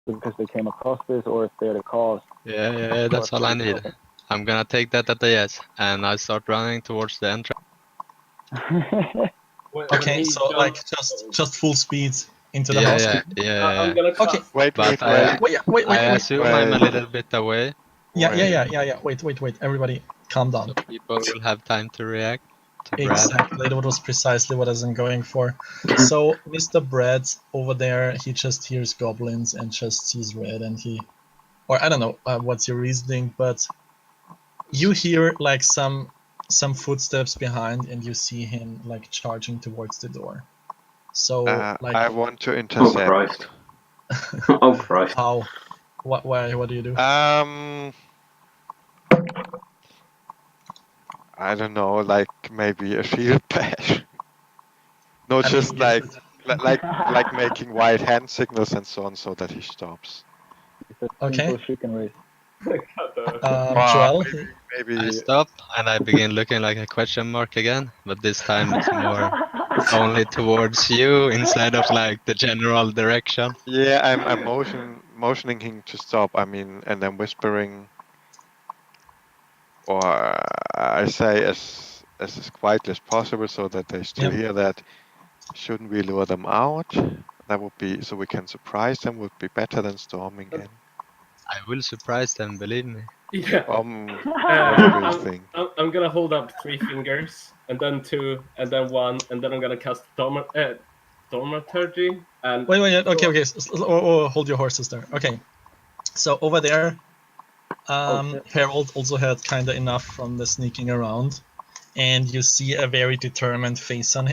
because they came across this, or if they're the cause. Yeah, that's all I need. Okay. I'm gonna take that at a yes, and I start running towards the entrance. Okay, so like just full speed into the house. Yeah. I'm gonna cast. Okay. Wait. Wait. I assume I'm a little bit away, Yeah. Wait. Everybody, calm down. so people will have time to react to Brad. Exactly, that was precisely what I was going for. So Mr. Brad over there, he just hears goblins and just sees red, and or I don't know what's your reasoning, but you hear like some footsteps behind, and you see him like charging towards the door. So like, I want to Oh intercept. Christ! Oh Christ! how? What do you do? I don't know, like maybe a shield bash. No, I just mean, like making white hand signals and so on, so that he stops. It's a Okay. simple chicken race. Joel, maybe I stop and I begin looking like a question mark again, but this time it's more only towards you instead of like the general direction. Yeah, I'm motioning him to stop. I mean, and then whispering, or I say as quietly as possible, so that they still hear that. Shouldn't we lure them out? That would be so we can surprise them. Would be better than storming in. I will surprise them, believe me. Yeah. What do you think? I'm gonna hold up 3 fingers, and then 2, and then 1, and then I'm gonna cast Thaumaturgy. And wait. Okay. Hold your horses there. Okay. So over there, Harold also had kind of enough from the sneaking around, and you see a very determined face on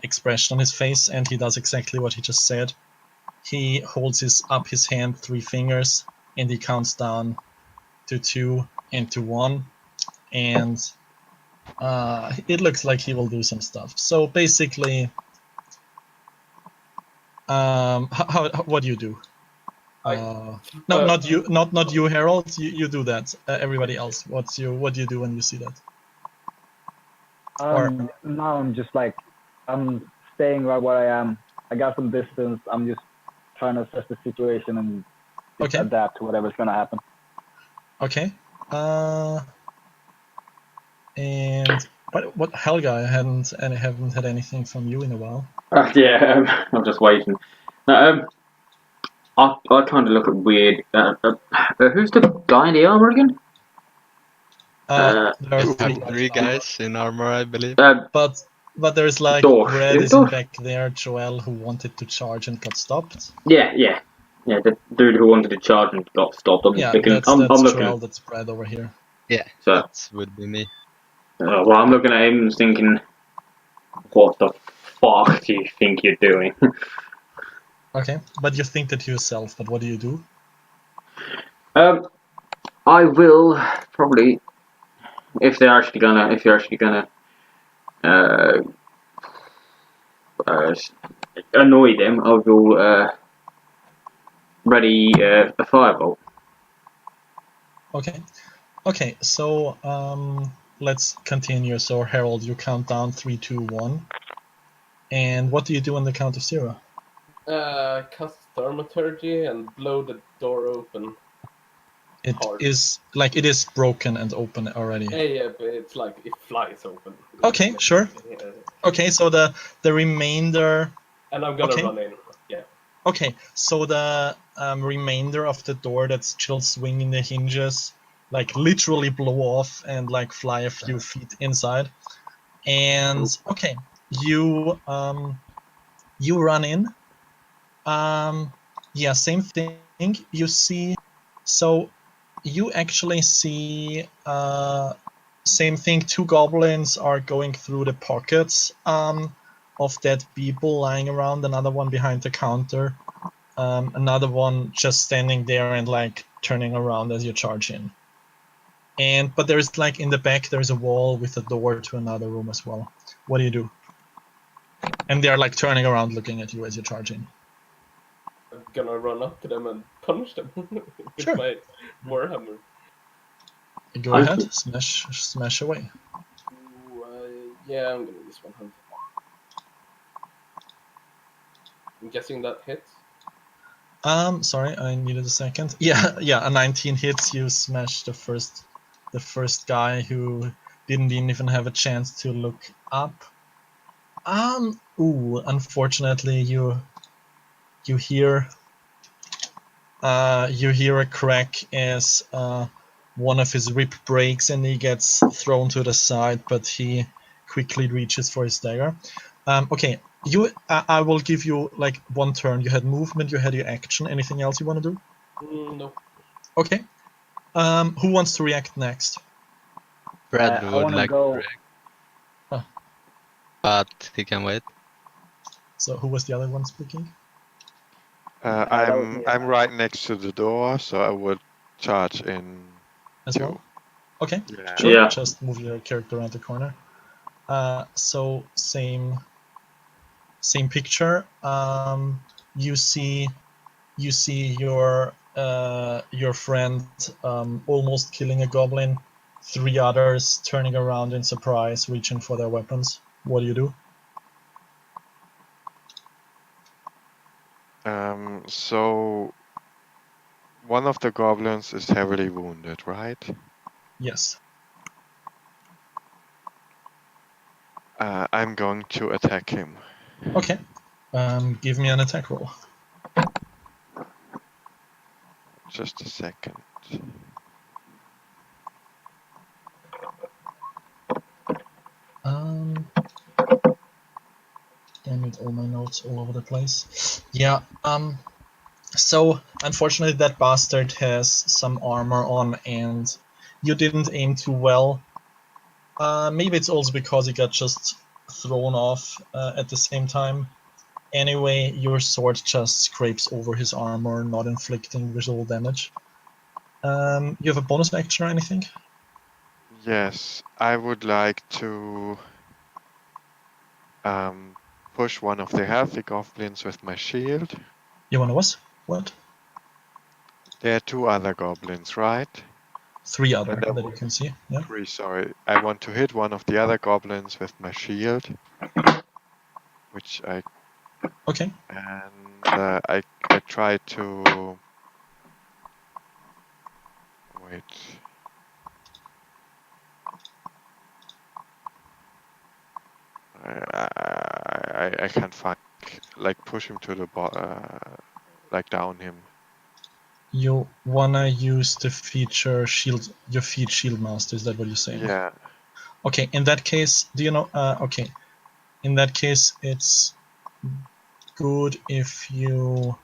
expression on his face, and he does exactly what he just said. He holds up his hand 3 fingers, and he counts down to 2 and to 1, and it looks like he will do some stuff. So basically, what do you do? Not you, Harold. You do that. Everybody else, what do you do when you see that? Now I'm just like, I'm staying right where I am. I got some distance. I'm just trying to assess the situation and adapt to whatever's gonna happen. Okay. And what Helga? I haven't had anything from you in a while. Yeah, I'm just waiting. I kind of look at weird. Who's the guy in the armor again? There are 3 guys in armor, I believe. But there's like Dorf. Red is in back there. Joel, who wanted to charge and got stopped. Yeah. The dude who wanted to charge and got stopped. I'm looking. I'm looking. Joel, that's Brad over here. Yeah, so that would be me. Well, I'm looking at him and thinking, what the fuck do you think you're doing? Okay, but you think that yourself. But what do you do? I will probably, if you're actually gonna annoy them, I will ready a firebolt. Okay. So let's continue. So Harold, you count down 3, 2, 1, and what do you do on the count of 0? Cast Thaumaturgy and blow the door open. It is broken and open already. Yeah, but it's like it flies open. Okay, sure. Okay, so the remainder. And I'm gonna run in. Yeah. Okay, so the remainder of the door that's still swinging the hinges, like literally blow off and like fly a few feet inside. And okay, you run in. Yeah, same thing. You see, so you actually see same thing. 2 goblins are going through the pockets of dead people lying around. Another one behind the counter. Another one just standing there and like turning around as you charge in. But there's like in the back there's a wall with a door to another room as well. What do you do? And they're like turning around looking at you as you charge in. I'm gonna run up to them and punch them with Sure. my warhammer. Go ahead, smash away. Yeah, I'm gonna use 100. I'm guessing that hits. Sorry, I needed a second. Yeah, yeah, a 19 hits. You smash the first guy who didn't even have a chance to look up. Ooh, unfortunately, you hear a crack as one of his rib breaks and he gets thrown to the side, but he quickly reaches for his dagger. Okay, I will give you like one turn. You had movement, you had your action. Anything else you want to do? No. Okay. Who wants to react next? Brad I would want to like go. to react, but he can wait. So who was the other one speaking? That was me. I'm right next to the door, so I would charge in As too. well? Okay, Yeah. sure. Yeah. Just move your character around the corner. So same picture. You see your friend almost killing a goblin. 3 others turning around in surprise, reaching for their weapons. What do you do? So one of the goblins is heavily wounded, right? Yes. I'm going to attack him. Okay. Give me an attack roll. Just a second. Damn it, all my notes all over the place. Yeah, so unfortunately that bastard has some armor on and you didn't aim too well. Maybe it's also because he got just thrown off at the same time. Anyway, your sword just scrapes over his armor, not inflicting visual damage. You have a bonus action or anything? Yes, I would like to push one of the healthy goblins with my shield. You wanna what? There are 2 other goblins, right? 3 other And I that you would, can see. Yeah. 3, sorry. I want to hit one of the other goblins with my shield, which I Okay. and I try to wait. I can't find like push him to the like down him. You wanna use the feature shield, your feat shield master, is that what you're saying? Yeah. Okay, in that case, do you know, okay, in that case, it's good if you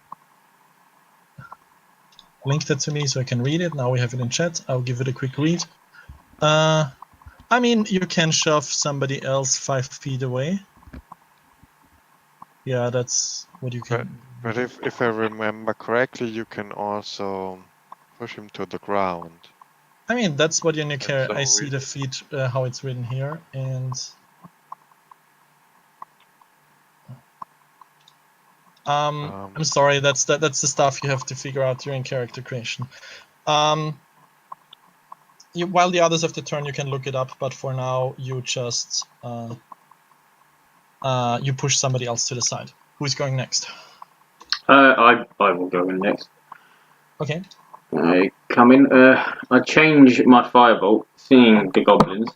link that to me so I can read it. Now we have it in chat. I'll give it a quick read. I mean, you can shove somebody else 5 feet away. Yeah, that's what you can. But if I remember correctly, you can also push him to the ground. I mean, that's what you need to care. so I see the feat, how it's written here, and I'm sorry, that's the stuff you have to figure out during character creation. While the others have the turn, you can look it up, but for now, you just you push somebody else to the side. Who's going next? I will go in next. Okay. I come in. I change my firebolt, seeing the goblins.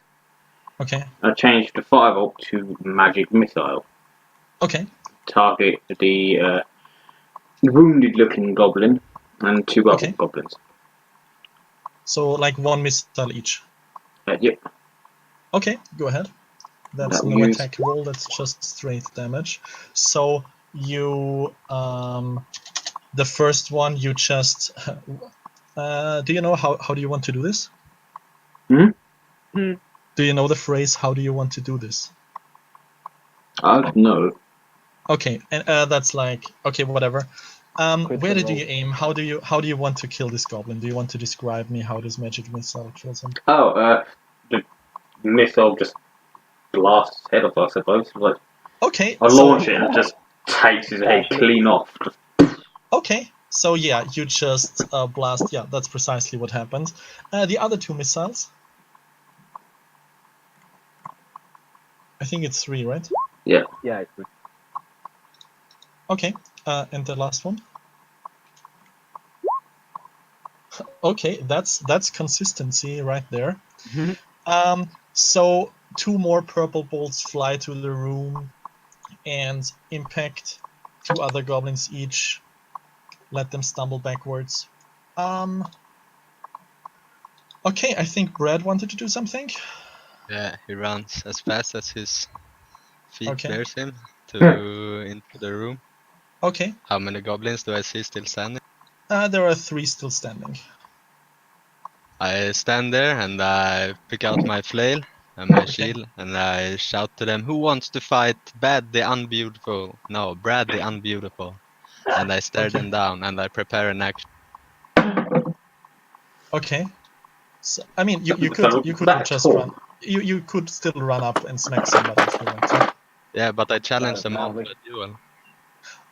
Okay. I change the firebolt to magic missile. Okay. Target the wounded-looking goblin and 2 other Okay. goblins. So like 1 missile each. Yep. Okay, go ahead. That's no attack roll. That's just straight damage. So you the first one you just do you know how do you want to do this? Hmm? Do you know the phrase how do you want to do this? No. Okay, and that's like okay, whatever. Where did roll. you aim? How do you want to kill this goblin? Do you want to describe me how this magic missile kills him? Oh, the missile just blasts his head off, I suppose. Like, Okay, I so launch it and it just takes his head clean off. okay, so yeah, you just blast. Yeah, that's precisely what happened. The other 2 missiles. I think it's 3, right? Yeah. Yeah, it's Okay, and the last one? Okay, that's consistency right there. So 2 more purple bolts fly to the room and impact 2 other goblins each. Let them stumble backwards. Okay, I think Brad wanted to do something. Yeah, he runs as fast as his feet Okay. bears him into the room. Okay. How many goblins do I see still standing? There are 3 still standing. I stand there and I pick out my flail and my Okay. shield and I shout to them, "Who wants to fight Bad the Unbeautiful? No, Brad the Unbeautiful." And I stare them down and I prepare an action. Okay. So, I mean, you So could that just tall. run. You could still run up and smack somebody if you want to. Yeah, but I challenge That's them all to lovely. a duel.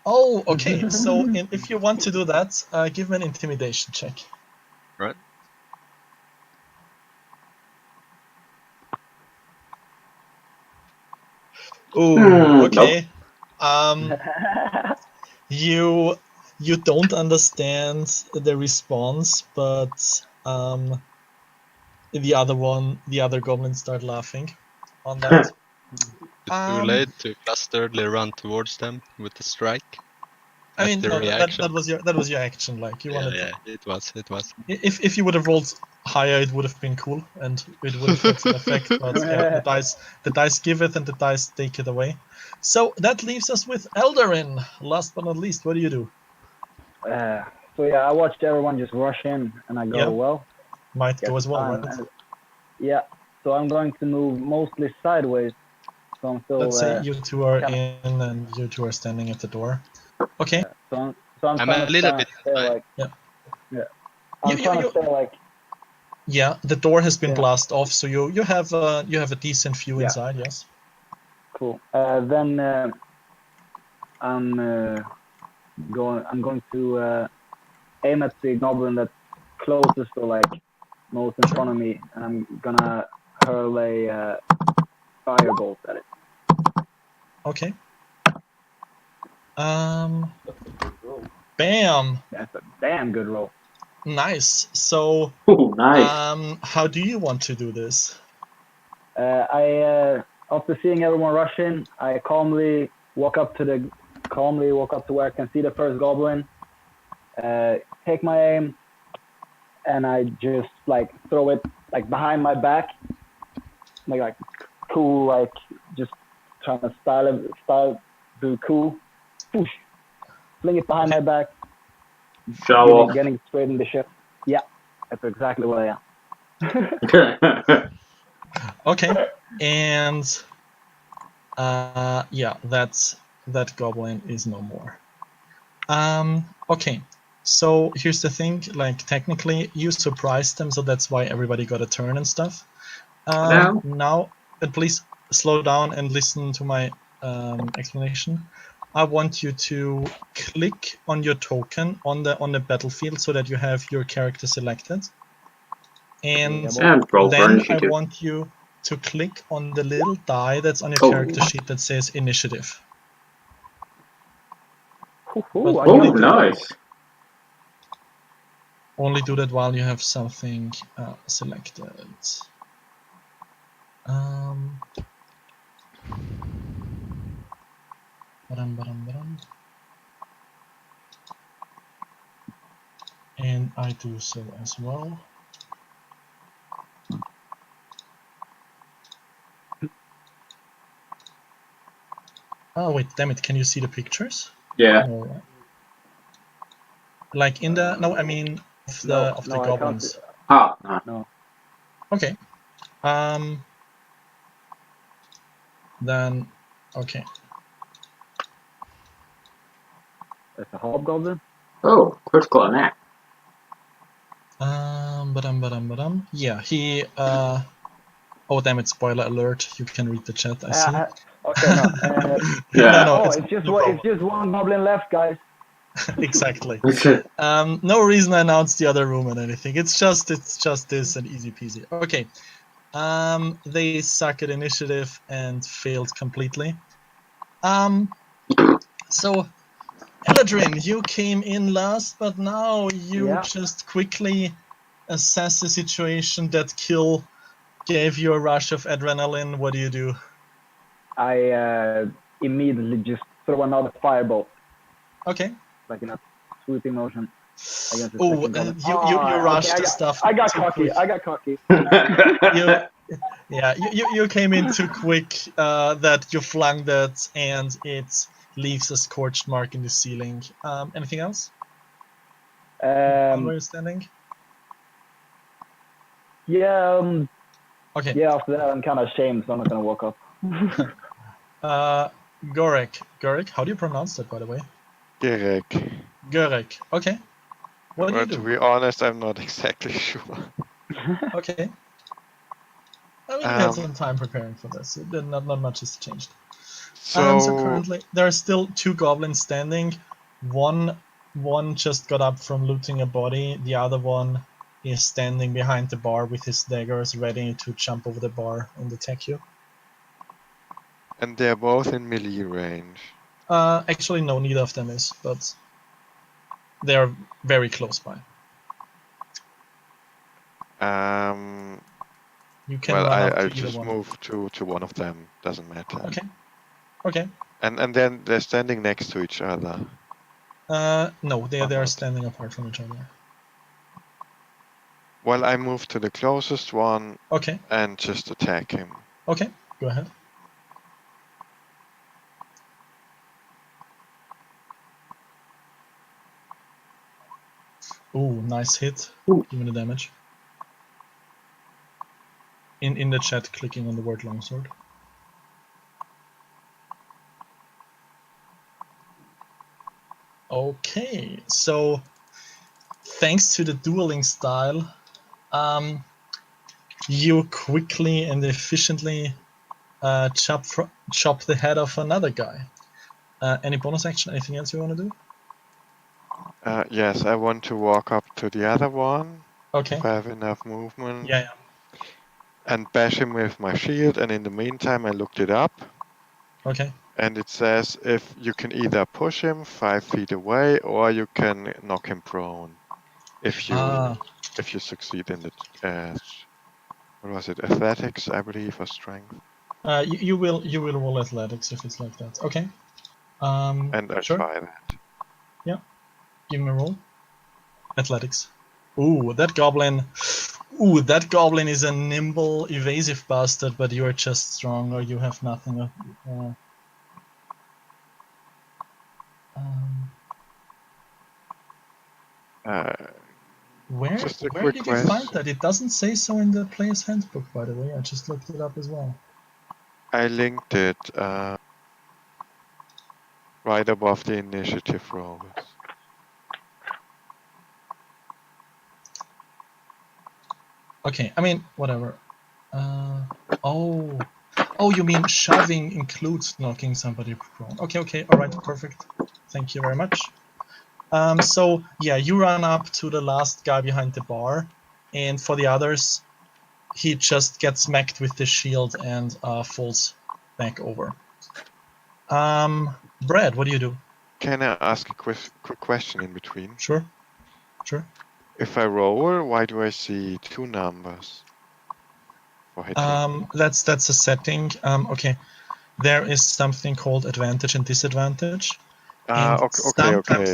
Oh, okay. So if you want to do that, give me an intimidation check. Right? Oh, Nope. okay. You don't understand the response, but the other goblins start laughing on that. It's too late to flusteredly run towards them with the strike. I As mean, the no, reaction. that was your action. Like you wanted. Yeah, it was. If you would have rolled higher, it would have been cool and it would have had some effect. But yeah, the dice give it and the dice take it away. So that leaves us with Eldarin. Last but not least, what do you do? So yeah, I watched everyone just rush in, and I go, Yeah. well, Might guess go as it's well, time. right? Yeah, so I'm going to move mostly sideways. So I'm still Let's say you 2 are kinda, in and you 2 are standing at the door. Okay. so I'm I'm trying a to little bit stay inside. like Yeah. I'm trying to stay like Yeah, the door has been Yeah. blasted off, so you have a decent view Yeah. inside. Yes. cool. Then I'm going to aim at the goblin that's closest or like most in front of me, and I'm gonna hurl a firebolt at it. Okay. That's a good roll. Bam. That's a damn good roll. Nice. So, Ooh, nice. how do you want to do this? I after seeing everyone rush in, I calmly walk up to where I can see the first goblin. Take my aim, and I just like throw it like behind my back, like cool, like just trying to do cool. Whoosh, fling it behind my back, Show off. getting straight in the ship. Yeah, that's exactly what I am. Okay. And yeah, that goblin is no more. Okay. So here's the thing, like technically you surprised them, so that's why everybody got a turn and stuff. Hello? Now, please slow down and listen to my explanation. I want you to click on your token on the battlefield so that you have your character selected. And And roll for then I initiative. want you to click on the little die that's on your Oh. character sheet that says initiative. Ooh, But I Oh, can do that. nice. only do that while you have something selected. And I do so as well. Oh wait, damn it! Can you see the pictures? Yeah. No, right? Like in the no, I mean of the No, I can't. goblins. Ah, no. No. Okay. Then okay. That's a hobgoblin. Oh, critical on that. Yeah, he oh damn it! Spoiler alert! You can read the chat. I see. Okay, no. Yeah. no, it's just no problem. it's just one goblin left, guys. Exactly. No reason I announced the other room and anything. It's just this and easy peasy. Okay. They suck at initiative and failed completely. So Eladrin, you came in last, but now you Yeah. just quickly assess the situation. That kill gave you a rush of adrenaline. What do you do? I immediately just throw another firebolt, Okay. like in a sweeping motion against the Oh, second goblin. you rushed Okay, the stuff I got too cocky. quick. I got cocky. You, yeah, you came in too quick that you flung that, and it leaves a scorched mark in the ceiling. Anything else? Where you're standing? Yeah, Okay. yeah. After that, I'm kind of ashamed, so I'm not gonna walk up. Gorek, how do you pronounce that, by the way? Gerek. Gorek. Okay. What do you To do? be honest, I'm not exactly sure. Okay. I mean, you had Um, some time preparing for this. Not much has changed. so So currently there are still two goblins standing. One just got up from looting a body. The other one is standing behind the bar with his daggers, ready to jump over the bar and attack you. and they're both in melee range. Actually, no, neither of them is, but they are very close by. Um, You can well, run up to I'll either just one. move to one of them. Doesn't matter. Okay. Okay. And then they're standing next to each other. No, they are not? standing apart from each other. Well, I move to the closest one Okay. and just attack him. Okay. Go ahead. Ooh, nice hit. Ooh. Give me the damage. In the chat, clicking on the word longsword. Okay, so thanks to the dueling style, you quickly and efficiently chop the head off another guy. Any bonus action? Anything else you want to do? Yes, I want to walk up to the other one. Okay. If I have enough movement. Yeah. And bash him with my shield. And in the meantime, I looked it up. Okay. And it says if you can either push him 5 feet away or you can knock him prone. If you succeed in the what was it, athletics, I believe, or strength. You will roll athletics if it's like that. Okay. And I Sure. try that. Yeah. Give me a roll. Athletics. Ooh, that goblin. Ooh, that goblin is a nimble, evasive bastard, but you are just stronger. You have nothing. Where Just a where quick did you find question. that? It doesn't say so in the player's handbook, by the way. I just looked it up as well. I linked it right above the initiative rolls. Okay, I mean, whatever. Oh, you mean shoving includes knocking somebody prone? Okay, all right, perfect. Thank you very much. So yeah, you run up to the last guy behind the bar, and for the others, he just gets smacked with the shield and falls back over. Brad, what do you do? Can I ask a quick question in between? Sure. If I roll, why do I see 2 numbers for hitting? That's a setting. Okay, there is something called advantage and disadvantage, and sometimes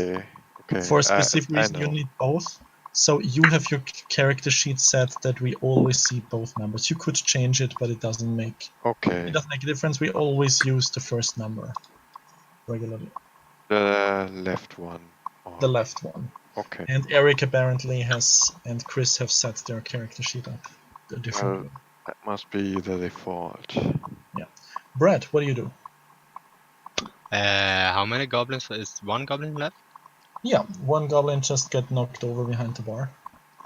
Okay. for a specific I reason you know. need both. So you have your character sheet set that we always see both numbers. You could change it, but it doesn't make Okay. a difference. We always use the first number regularly. The left one. The left one. Okay. And Eric apparently and Chris have set their character sheet up a different way. That must be the default. Yeah. Brad, what do you do? How many goblins? Is one goblin left? Yeah, one goblin just got knocked over behind the bar.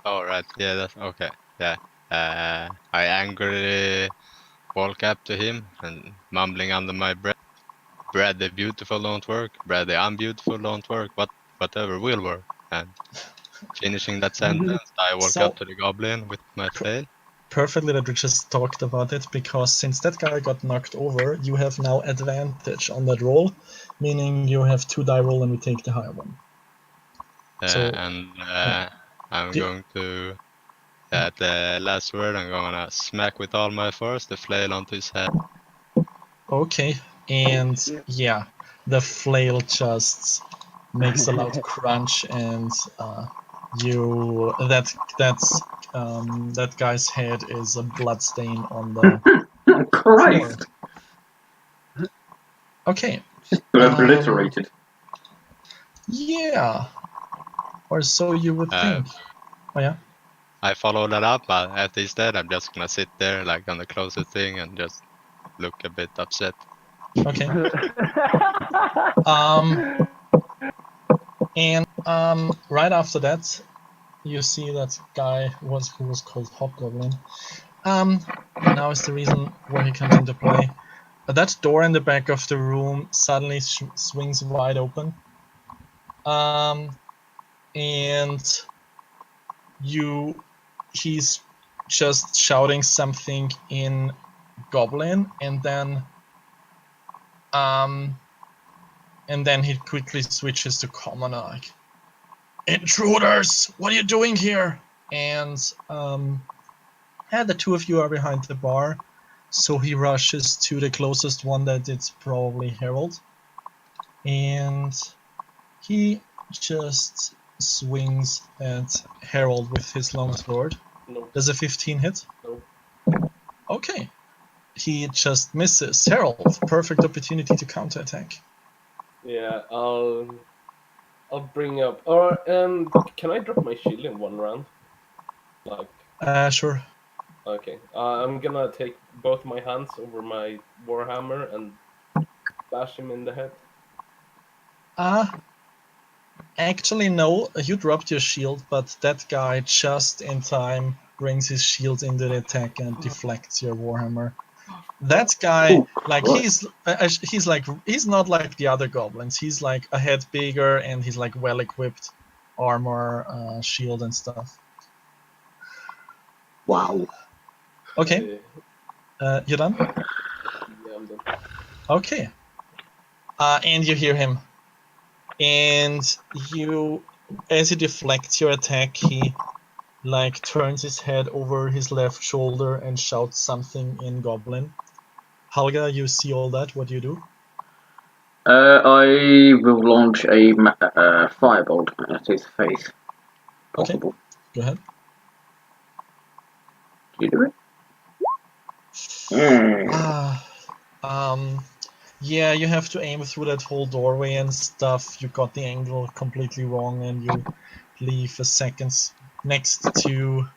Oh, right. Yeah, that's okay. Yeah. I angrily walk up to him and mumbling under my breath, "Brad the beautiful don't work. Brad the unbeautiful don't work. Whatever will work." And finishing that sentence, I walk So up to the goblin with my flail. perfectly that we just talked about it, because since that guy got knocked over, you have now advantage on that roll, meaning you have 2 die roll and we take the higher one. So, I'm Yeah. going to, at the last word, I'm gonna smack with all my force the flail onto his head. Okay, and yeah, the flail just makes a loud crunch, and that guy's head is a blood stain on the Oh, Christ! Okay. Just obliterated. Yeah, or so you would think. Oh yeah. I follow that up, but after he's dead, I'm just gonna sit there like on the closest thing and just look a bit upset. Okay. And right after that, you see that guy who was called Hobgoblin. Now is the reason where he comes into play. That door in the back of the room suddenly swings wide open. And he's just shouting something in Goblin, and then he quickly switches to Commoner, like, "Intruders! What are you doing here?" And the 2 of you are behind the bar, so he rushes to the closest one, that it's probably Harold, and he just swings at Harold with his longsword. No, Does a 15 hit? no. Okay. He just misses. Harold, perfect opportunity to counterattack. Yeah, I'll bring up. Or can I drop my shield in 1 round? Like, Sure. okay. I'm gonna take both my hands over my warhammer and bash him in the head. Actually, no. You dropped your shield, but that guy just in time brings his shield into the attack and deflects your warhammer. That guy, Oh, like, Christ. he's not like the other goblins. He's like a head bigger, and he's like well equipped, armor, shield, and stuff. Wow. Okay, you done? Yeah, I'm done. Okay. And you hear him, and as he deflects your attack, he like turns his head over his left shoulder and shouts something in Goblin. Helga, you see all that. What do you do? I will launch a firebolt at his face. Possible. Go ahead. Do you do it? Yeah, you have to aim through that whole doorway and stuff. You got the angle completely wrong, and you leave a second next to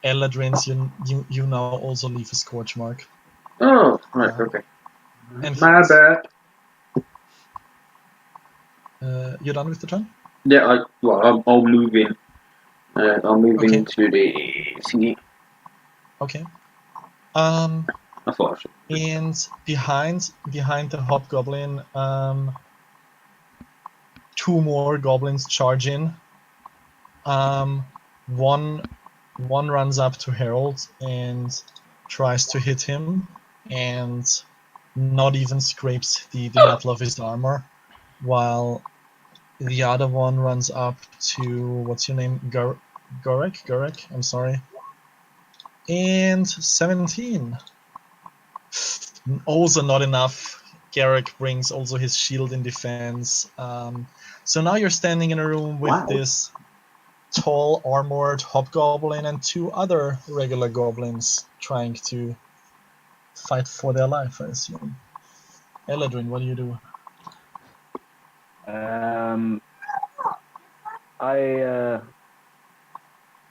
Eladrin's. You now also leave a scorch mark. Oh, right, okay. And My bad. you're done with the turn? Yeah, I'll move in. I'll move Okay. into the CD. Okay. I thought I should. And behind the hobgoblin, 2 more goblins charge in. One runs up to Harold and tries to hit him, and not even scrapes the metal of his armor, while the other one runs up to, what's your name, Gurek, I'm sorry, and 17. Also not enough. Garrick brings also his shield in defense. So now you're standing in a room with this tall, armored hobgoblin and 2 other regular goblins trying to fight for their life, I assume. Eladrin, what do you do? I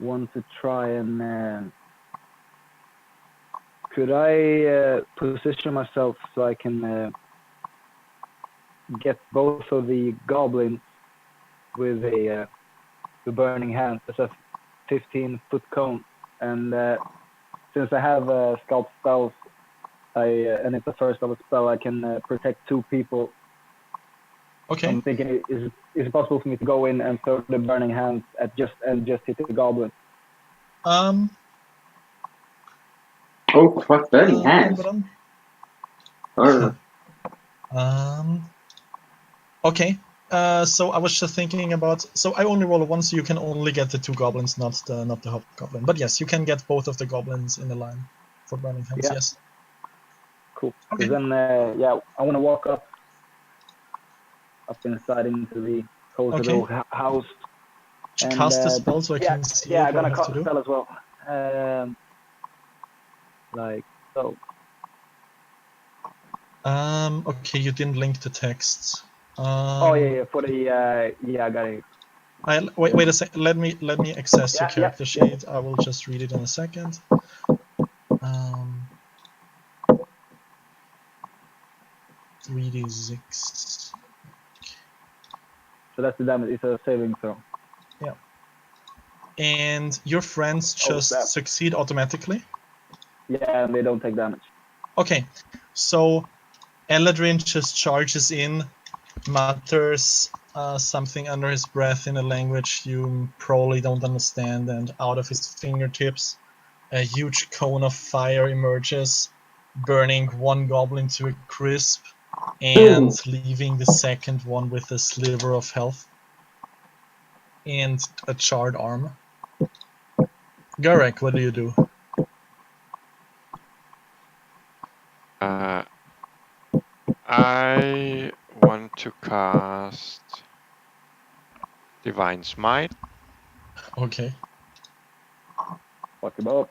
want to try and could I position myself so I can get both of the goblins with the burning hands as a 15-foot cone, and since I have sculpt spells, and it's the first level spell, I can protect 2 people. Okay. I'm thinking, is it possible for me to go in and throw the burning hands at just hit the goblin? Oh, Christ, burning hands. Oh. Okay. So I was just thinking about. So I only roll once. So you can only get the 2 goblins, not the hobgoblin. But yes, you can get both of the goblins in the line for burning hands. Yeah. Yes. Cool. Okay. Because then, I want to walk up inside into the close Okay. little house. And, Cast the spell so I yeah, can see yeah, what I'm I gonna have cast to the do. spell as well. Like so. Okay, you didn't link the text. Oh yeah. For the I got it. Wait a sec. Let me access your Yeah, character sheet. I will just read it in a second. 3d6. So that's the damage. It's a saving throw. Yeah. And your friends just snap. succeed automatically. Yeah, and they don't take damage. Okay, so Eladrin just charges in, mutters something under his breath in a language you probably don't understand, and out of his fingertips, a huge cone of fire emerges, burning one goblin to a crisp, and leaving the second one with a sliver of health and a charred arm. Garek, what do you do? I want to cast Divine Smite. Okay. Fuck him up.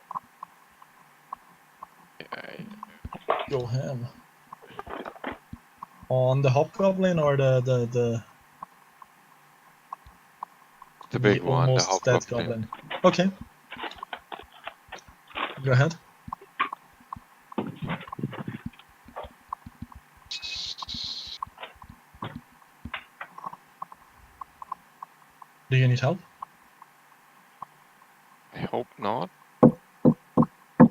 Go ahead. On the hobgoblin or the big one, the almost dead hobgoblin. goblin? Okay. Go ahead. Do you need help? I hope not.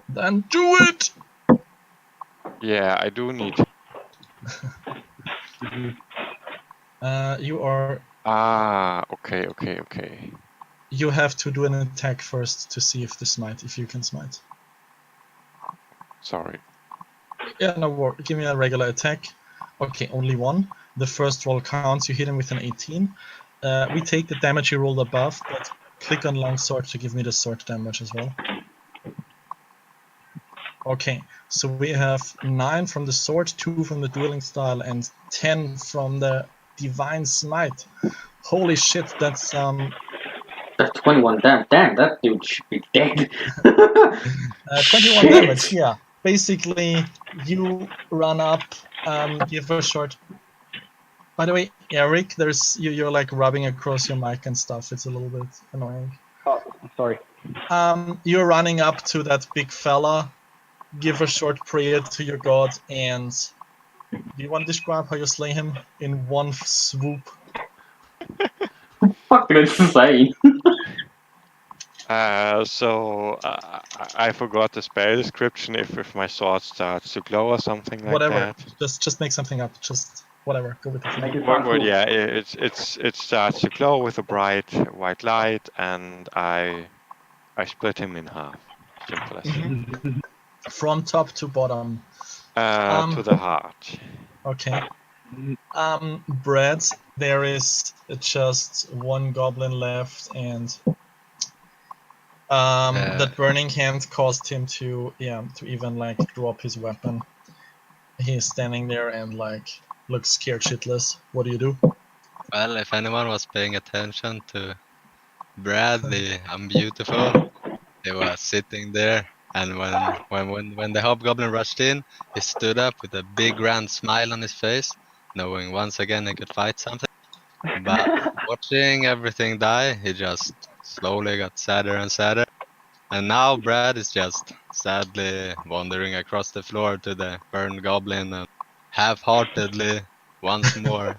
Then do it! Yeah, I do need. You are. Okay. You have to do an attack first to see if you can smite. Sorry. Yeah, no worry. Give me a regular attack. Okay, only one. The first roll counts. You hit him with an 18. We take the damage you rolled above, but click on longsword to give me the sword damage as well. Okay, so we have 9 from the sword, 2 from the dueling style, and 10 from the divine smite. Holy shit, that's 21 damage. Damn, that dude should be dead. 21 damage. Yeah, basically you run up, give a short. By the way, Eric, you're like rubbing across your mic and stuff. It's a little bit annoying. Oh, sorry. You're running up to that big fella, give a short prayer to your god, and do you want to describe how you slay him in one swoop? Fucking insane. So I forgot the spell description. If my sword starts to glow or something like Whatever. that. Just make something up. Just whatever. Go with the flow. Make it sound cool. Yeah, it starts to glow with a bright white light, and I split him in half. Simple as that. From top to bottom. To the heart. Okay. Brad, there is just one goblin left, and that burning hand caused him to even like drop his weapon. He's standing there and like looks scared shitless. What do you do? Well, if anyone was paying attention to Bradley, I'm beautiful. He was sitting there, and when the hobgoblin rushed in, he stood up with a big grand smile on his face, knowing once again he could fight something. But watching everything die, he just slowly got sadder and sadder. And now Brad is just sadly wandering across the floor to the burned goblin and half-heartedly once more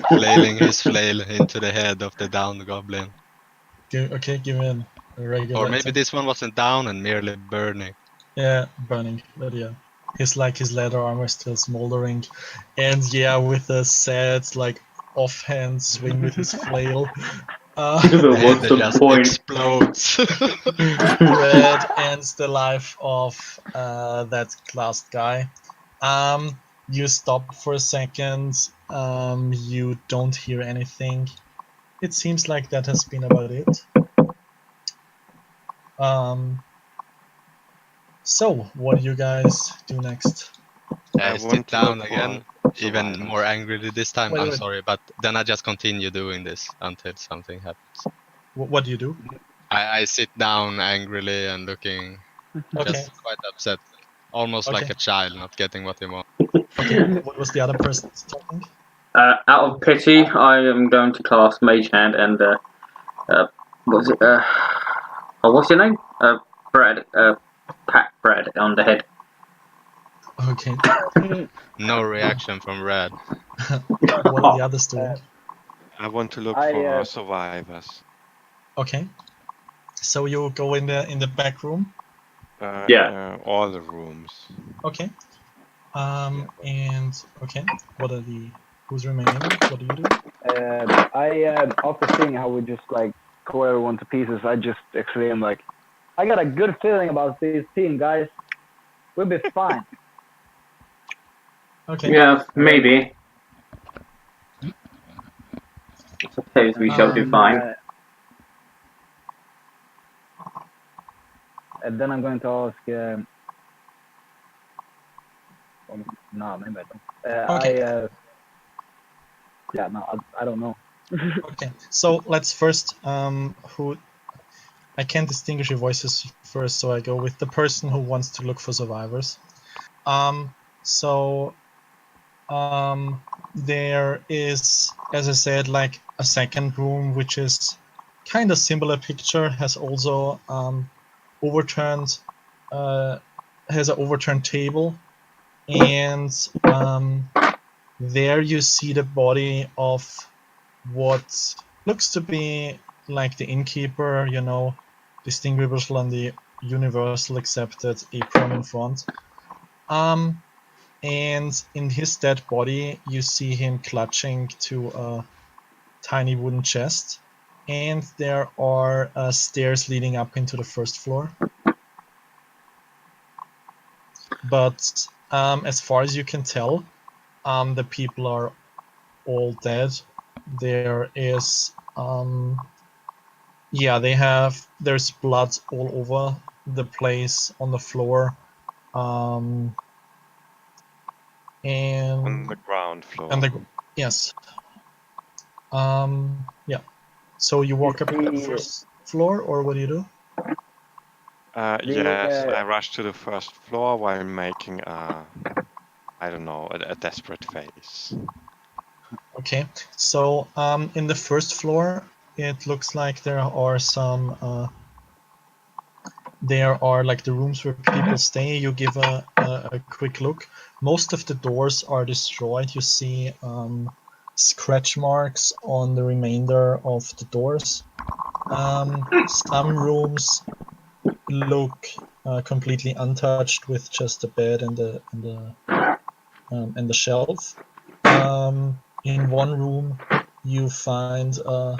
flailing his flail into the head of the downed goblin. Okay, give me a regular Or maybe attack. this one wasn't down and merely burning. Yeah, burning, but yeah. His leather armor still smoldering, and yeah, with a sad like offhand swing with his flail, But what's It the just point? explodes. Red ends the life of that last guy. You stop for a second. You don't hear anything. It seems like that has been about it. So, what do you guys do next? I I want sit to down look again, for even survivors. more angrily this time. Wait, I'm wait. sorry, but then I just continue doing this until something happens. What do you do? I sit down angrily and looking Okay. just quite upset, almost like Okay. a child not getting what they want. Okay. What was the other person talking? Out of pity, I am going to cast Mage Hand and what's it? What's your name? Brad. Pat Brad on the head. Okay. No reaction from Red. What are the others doing? I want to look I, for survivors. Okay. So you go in the back room. Yeah. All the rooms. Okay. And okay. What are the who's remaining? What do you do? After seeing how we just like tore everyone to pieces, I just exclaim like, I got a good feeling about this team, guys. We'll be fine. Okay. Yeah, maybe. I suppose we shall do fine. And then I'm going to ask. No, maybe I don't. Okay. Yeah, no, I don't know. Okay. So let's first who I can't distinguish your voices first, so I go with the person who wants to look for survivors. So there is, as I said, like a second room which is kind of similar picture, has also overturned has an overturned table, and there you see the body of what looks to be like the innkeeper, you know, distinguishable on the universal accepted apron in front. And in his dead body, you see him clutching to a tiny wooden chest, and there are stairs leading up into the first floor. But as far as you can tell, the people are all dead. There is, there's blood all over the place on the floor. On the ground floor. Yes. Yeah. So you walk up to the first floor, or what do you do? Yes, I rush to the first floor while making I don't know, a desperate face. Okay. So in the first floor, it looks like there are like the rooms where people stay. You give a quick look. Most of the doors are destroyed. You see scratch marks on the remainder of the doors. Some rooms look completely untouched with just the bed and the shelf. In one room, you find a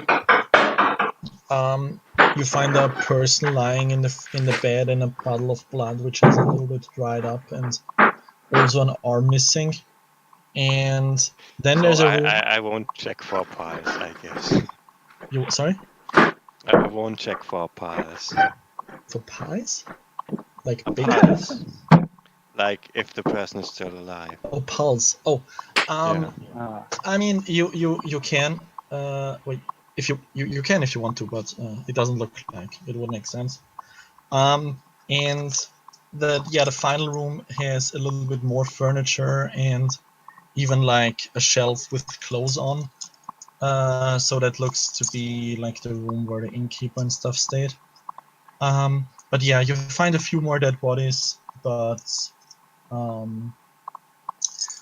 person lying in the bed in a puddle of blood, which is a little bit dried up, and also an arm missing. And then So there's a room. I won't check for piles, I guess. You sorry? I won't check for piles. For pies? Like big Piles. pies? Like if the person is still alive. Oh, pulse. Oh, Yeah. I mean, you can. Wait, if you can if you want to, but it doesn't look like it would make sense. And the final room has a little bit more furniture and even like a shelf with clothes on. So that looks to be like the room where the innkeeper and stuff stayed. But yeah, you find a few more dead bodies, but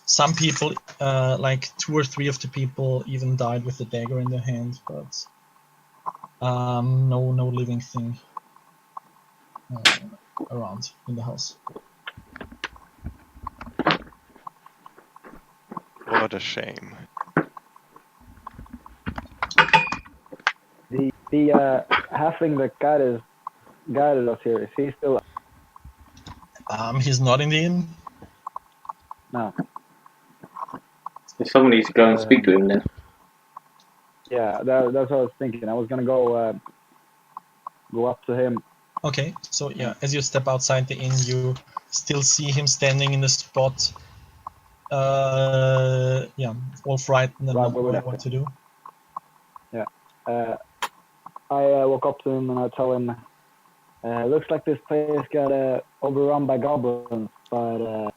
some people, like 2 or 3 of the people, even died with the dagger in their hand, but no living thing around in the house. What a shame. The halfling that guided us here, is he still? He's not in the inn. No. So someone needs to go and speak to him then. Yeah, that's what I was thinking. I was gonna go up to him. Okay, so yeah, as you step outside the inn, you still see him standing in the spot. Yeah, all frightened and Right not where we knowing left what him. to do. Yeah. I walk up to him and I tell him, looks like this place got overrun by goblins, but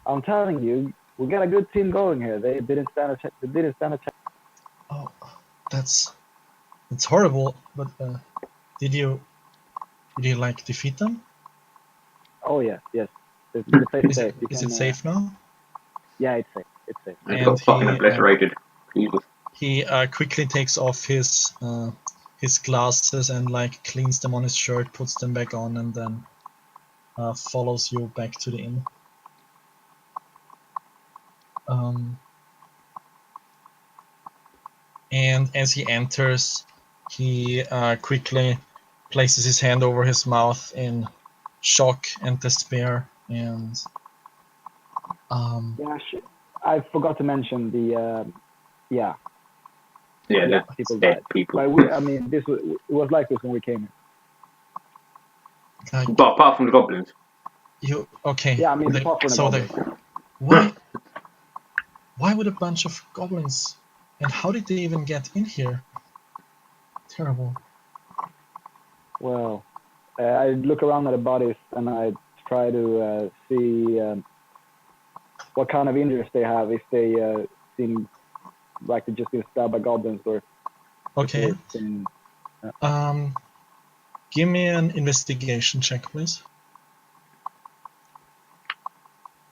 I'm telling you, we got a good team going here. They didn't stand a chance. They didn't stand a chance. Oh, that's horrible. But did you like defeat them? Oh yes. The place is Is safe. it You is can. it safe now? Yeah, it's safe. It's safe. I And got fucking obliterated. Jesus. He quickly takes off his glasses and like cleans them on his shirt, puts them back on, and then follows you back to the inn. And as he enters, he quickly places his hand over his mouth in shock and despair. And Yeah, I forgot to mention the. Yeah, Yeah, people dead died. people. But I mean, it was like this when we came in. like, But apart from the goblins. you okay? Yeah, I mean, apart from the goblins. Why would a bunch of goblins? And how did they even get in here? Terrible. Well, I look around at the bodies and I try to see what kind of injuries they have. If they seem like they've just been stabbed by goblins, or Okay. if they've been, Give me an investigation check, please.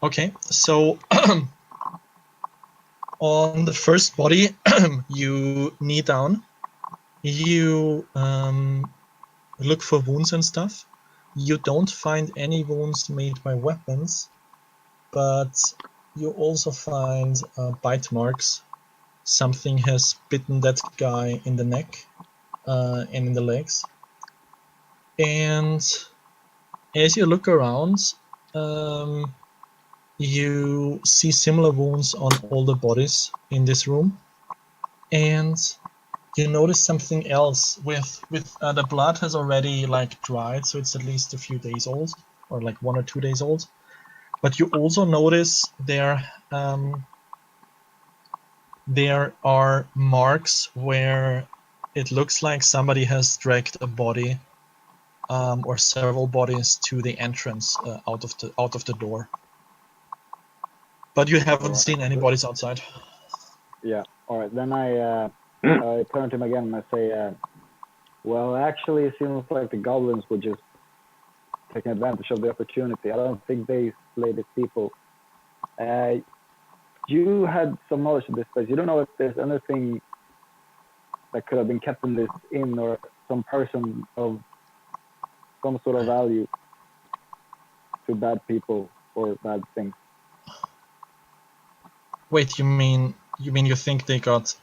Okay, so on the first body, you knee down. You look for wounds and stuff. You don't find any wounds made by weapons, but you also find bite marks. Something has bitten that guy in the neck and in the legs. And as you look around, you see similar wounds on all the bodies in this room, and you notice something else. With the blood has already like dried, so it's at least a few days old, or like 1 or 2 days old. But you also notice there are marks where it looks like somebody has dragged a body or several bodies to the entrance out of the door. But you haven't seen any bodies outside. Yeah. All right. Then I turn to him again and I say, well, actually, it seems like the goblins were just taking advantage of the opportunity. I don't think they slayed these people. You had some knowledge of this place. You don't know if there's anything that could have been kept in this inn, or some person of some sort of value to bad people or bad things. Wait, you mean you think they got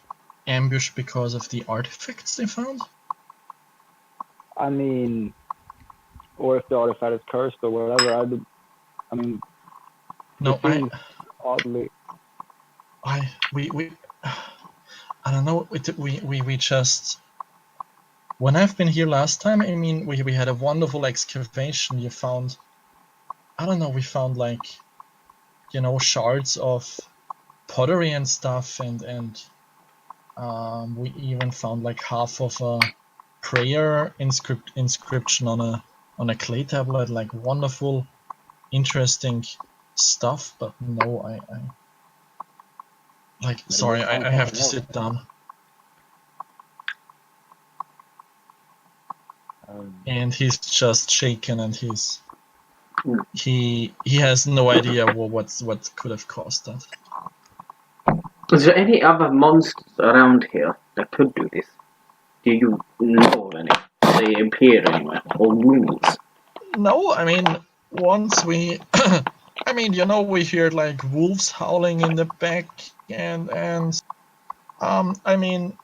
ambushed because of the artifacts they found? I mean, or if the artifact is cursed or whatever. I mean, No, it seems oddly. we I don't know. We just, when I've been here last time, I mean, we had a wonderful excavation. You found, I don't know, we found like, shards of pottery and stuff, and we even found like half of a prayer inscription on a clay tablet. Like wonderful, interesting stuff. But no, I like, sorry, I have to sit down. And he's just shaken, and he has no idea what could have caused that. Is there any other monsters around here that could do this? Do you know of any? They appear anywhere? Or wounds? No, I mean, once we I mean, we hear like wolves howling in the back, and I mean,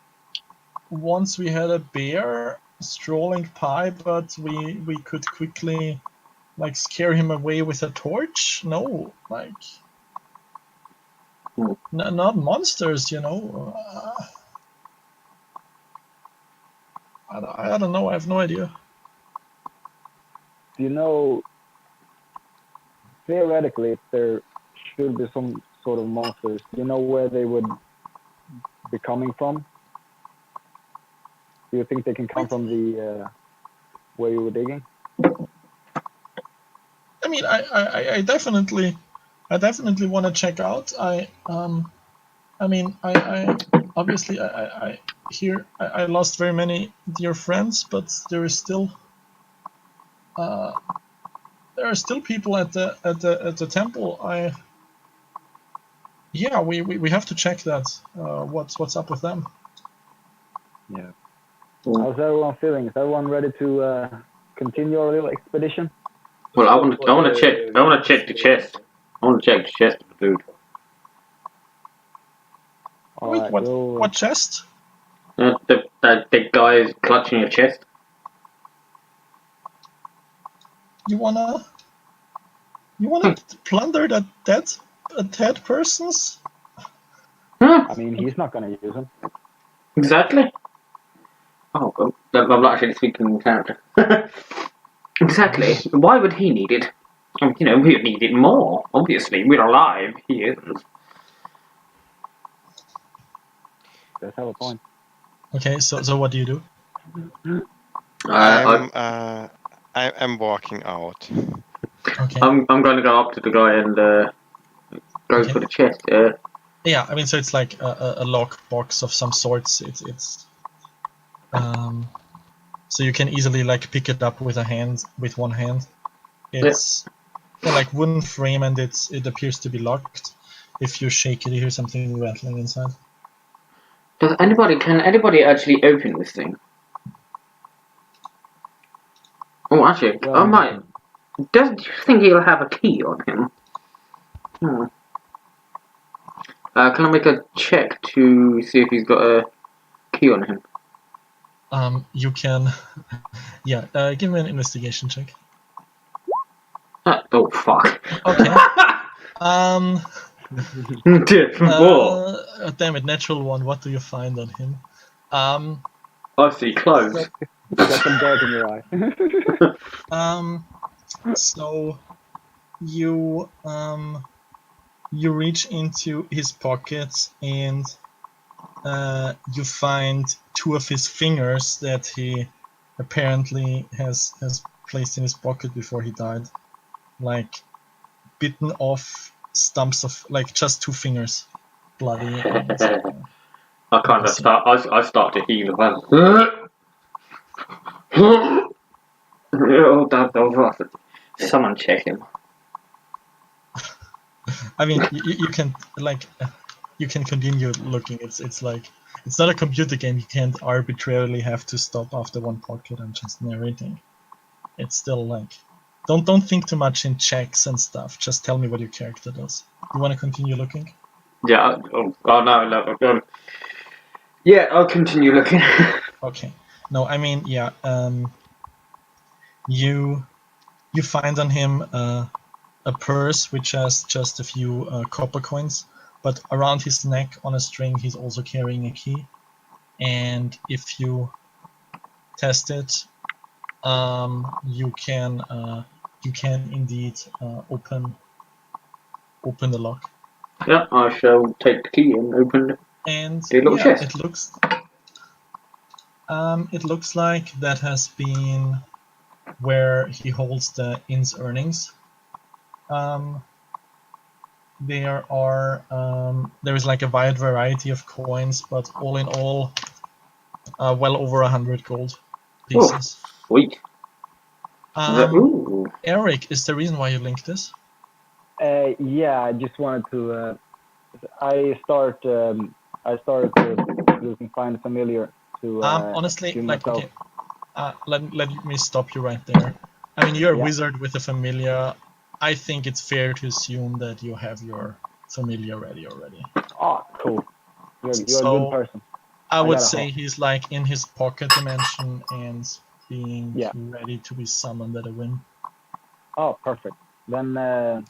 once we had a bear strolling by, but we could quickly like scare him away with a torch. No, like not monsters, you know. I don't know. I have no idea. Do you know, theoretically, if there should be some sort of monsters, do you know where they would be coming from? Do you think they can come from the where you were digging? I mean, I definitely want to check out. I mean, I obviously I here I lost very many dear friends, but there is still there are still people at the temple. Yeah, we have to check that. What's up with them? Yeah. How's everyone feeling? Is everyone ready to continue our little expedition? Well, I want to check. I want to check the chest. I want to check the chest for food. All Wait, right, what chest? The guy is clutching a chest. You wanna plunder that dead person's? I mean, he's not gonna use them. Exactly. Oh, God. I'm not actually speaking in character. Exactly. Why would he need it? You know, we would need it more. Obviously, we're alive. He isn't. Does have a point. Okay, so what do you do? I'm walking out. Okay. I'm going to go up to the guy and go Okay. for the chest. Yeah, I mean, so it's like a lock box of some sorts. It's so you can easily like pick it up with one hand. It's like wooden frame and it appears to be locked. If you shake it, you hear something rattling inside. Can anybody actually open this thing? Oh, actually, Well, do you think he'll have a key on him? Can I make a check to see if he's got a key on him? You can, yeah. Give me an investigation check. Oh fuck. Okay. What? Damn it, natural one. What do you find on him? I see clothes. got some dirt in your eye. So you reach into his pockets and you find two of his fingers that he apparently has placed in his pocket before he died, like bitten off stumps of like just two fingers, bloody. I kind of start. I start to heal as well. Oh, that someone check him. I mean, you can like you can continue looking. It's like it's not a computer game. You can't arbitrarily have to stop after one pocket and just narrating. It's still like don't think too much in checks and stuff. Just tell me what your character does. You want to continue looking? Yeah. Oh no. Yeah, I'll continue looking. Okay. No, I mean, yeah. You find on him a purse which has just a few copper coins, but around his neck on a string he's also carrying a key. And if you test it, you can indeed open the lock. Yeah, I shall take the key and open And the little chest. It looks like that has been where he holds the inn's earnings. There is like a wide variety of coins, but all in all, well over 100 gold pieces. Oh, sweet. Eric, is the reason why you linked this? Yeah, I just wanted to. I started to find familiar to. Honestly, to like, myself. okay, let me stop you right there. I mean, you're a wizard with a familiar. I think it's fair to assume that you have your familiar ready already. Oh, cool. You're a good person. I would got a say hawk. he's like in his pocket dimension and being Yeah. ready to be summoned at a whim. Oh, perfect. Then I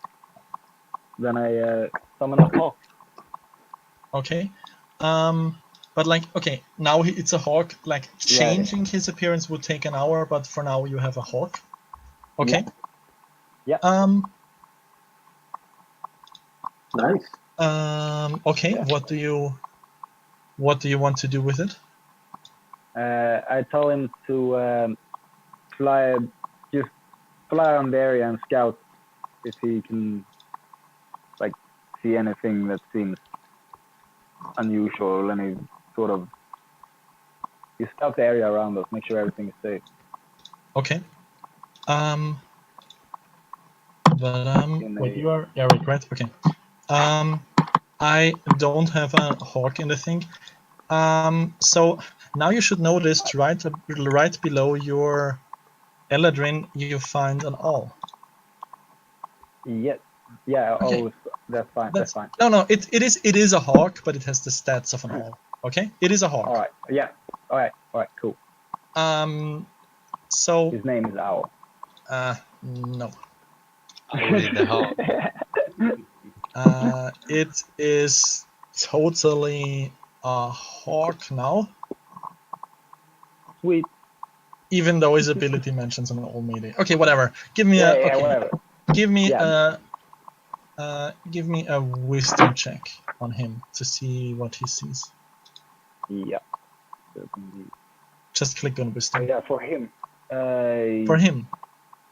summon a hawk. Okay. But like, okay, now it's a hawk. Like changing his appearance would take an hour, but for now you have a hawk. Okay. Yeah. Nice. Okay. Yeah. What do you want to do with it? I tell him to fly, just fly on the area and scout if he can, like, see anything that seems unusual, any sort of. You scout the area around us, make sure everything is safe. Okay. Wait, you are Eric, right? Okay. I don't have a hawk in the thing. So now you should notice right below your Eladrin, you find an awl. Yes. Yeah. Okay. Oh, that's fine. That's fine. No. It is a hawk, but it has the stats of an owl. Okay, it is a hawk. All right. Yeah. All right. Cool. So His name is Owl. no. Holy the hell. It is totally a hawk now. Sweet. Even though his ability mentions an old melee. Okay, whatever. Give me whatever. Give me Yeah. give me a wisdom check on him to see what he sees. Yeah. Just click on wisdom. Yeah, for him. For him,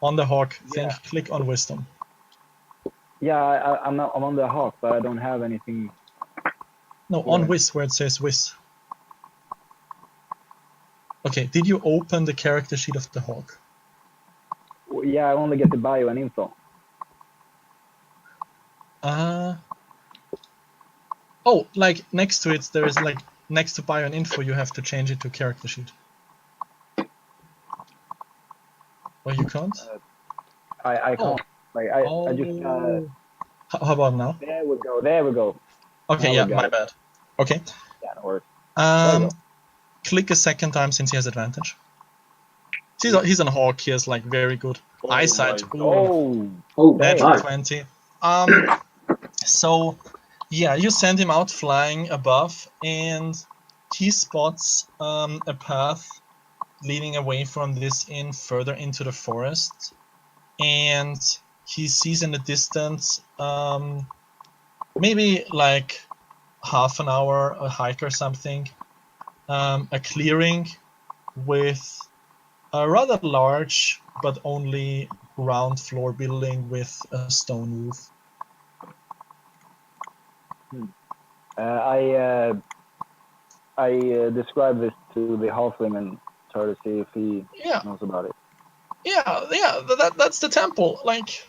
on the hawk thing, click on wisdom. Yeah, I'm on the hawk, but I don't have anything. No, on Wiz, where it says Wiz. Okay, did you open the character sheet of the hawk? Yeah, I only get the bio and info. Oh, like next to it, there is like next to bio and info, you have to change it to character sheet. Oh, you can't? I can't. Like I just. How about now? There we go. Okay, yeah, my bad. Okay. Yeah, no worries. Click a second time since he has advantage. He's on hawk. He has like very good eyesight. Oh, natural nice. 20. So yeah, you send him out flying above, and he spots a path leading away from this inn further into the forest, and he sees in the distance, maybe like half an hour a hike or something, a clearing with a rather large but only ground floor building with a stone roof. I describe this to the halfling and try to see if he knows about it. Yeah, that's the temple. Like,